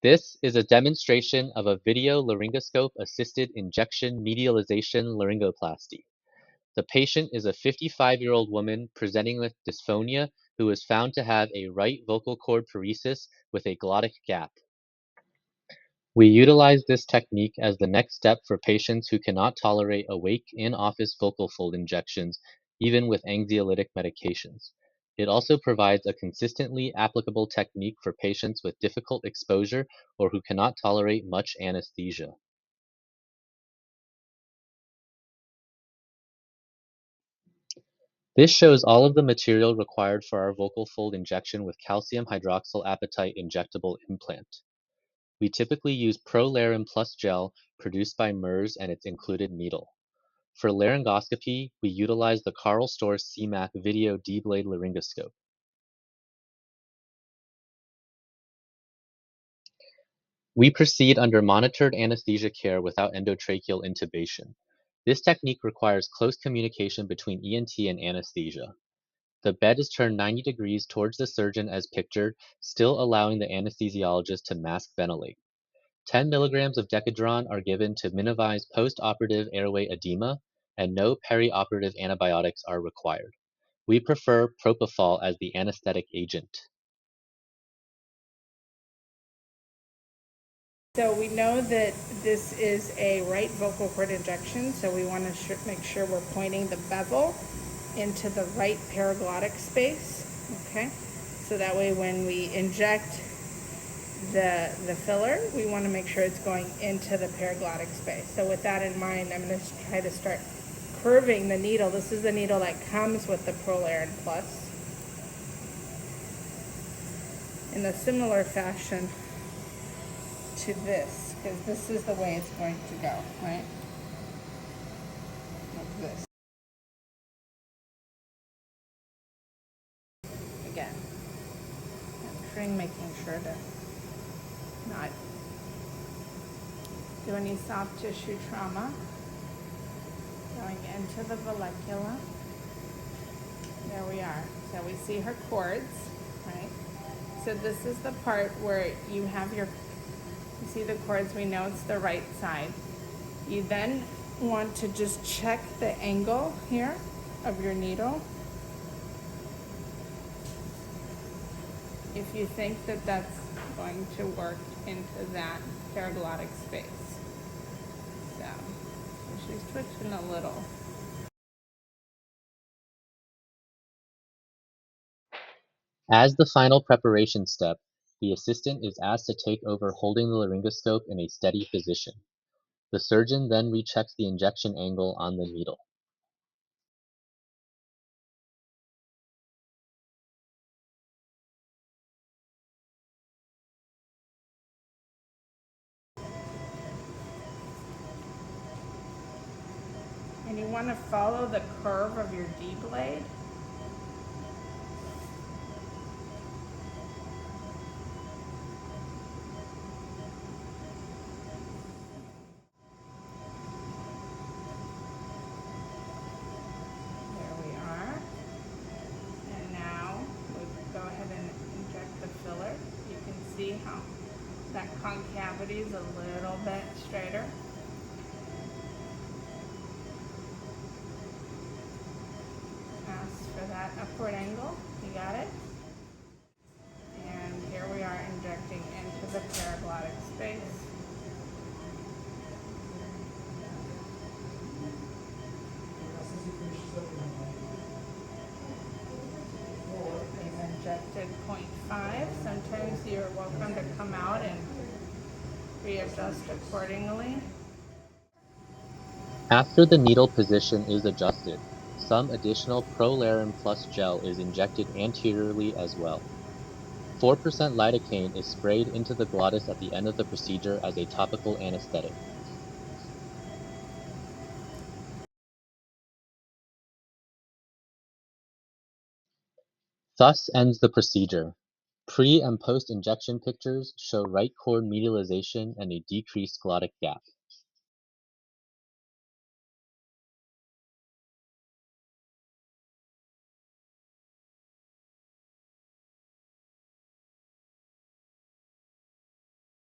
This is a demonstration of a video laryngoscope-assisted injection medialization laryngoplasty. The patient is a 55-year-old woman presenting with dysphonia who was found to have a right vocal cord paresis with a glottic gap. We utilize this technique as the next step for patients who cannot tolerate awake in-office vocal fold injections, even with anxiolytic medications. It also provides a consistently applicable technique for patients with difficult exposure or who cannot tolerate much anesthesia. This shows all of the material required for our vocal fold injection with calcium hydroxyapatite injectable implant. We typically use ProLaren Plus gel produced by MERS and its included needle. For laryngoscopy, we utilize the Karl Storz CMAC Video D-Blade Laryngoscope. We proceed under monitored anesthesia care without endotracheal intubation. This technique requires close communication between ENT and anesthesia. The bed is turned 90 degrees towards the surgeon as pictured, still allowing the anesthesiologist to mask ventilate. 10 milligrams of Decadron are given to minimize post-operative airway edema, and no perioperative antibiotics are required. We prefer propofol as the anesthetic agent. So we know that this is a right vocal cord injection, so we want to make sure we're pointing the bevel into the right paraglottic space, okay? So that way when we inject the filler, we want to make sure it's going into the paraglottic space. So with that in mind, I'm going to try to start curving the needle. This is the needle that comes with the ProLaren Plus. In a similar fashion to this, because this is the way it's going to go, right? Like this. Again, making sure to not do any soft tissue trauma. Going into the vallecula. There we are. So we see her cords, right? So this is the part where you have you see the cords, we know it's the right side. You then want to just check the angle here of your needle. If you think that that's going to work into that paraglottic space. So she's twitching a little. As the final preparation step, the assistant is asked to take over holding the laryngoscope in a steady position. The surgeon then rechecks the injection angle on the needle. And you want to follow the curve of your D-blade. There we are. And now we'll go ahead and inject the filler. You can see how that concavity is a little bit straighter. Ask for that upward angle. You got it? And here we are injecting into the paraglottic space. We've injected 0.5. Sometimes you're welcome to come out and readjust accordingly. After the needle position is adjusted, some additional ProLaren Plus gel is injected anteriorly as well. 4% lidocaine is sprayed into the glottis at the end of the procedure as a topical anesthetic. Thus ends the procedure. Pre- and post-injection pictures show right cord medialization and a decreased glottic gap.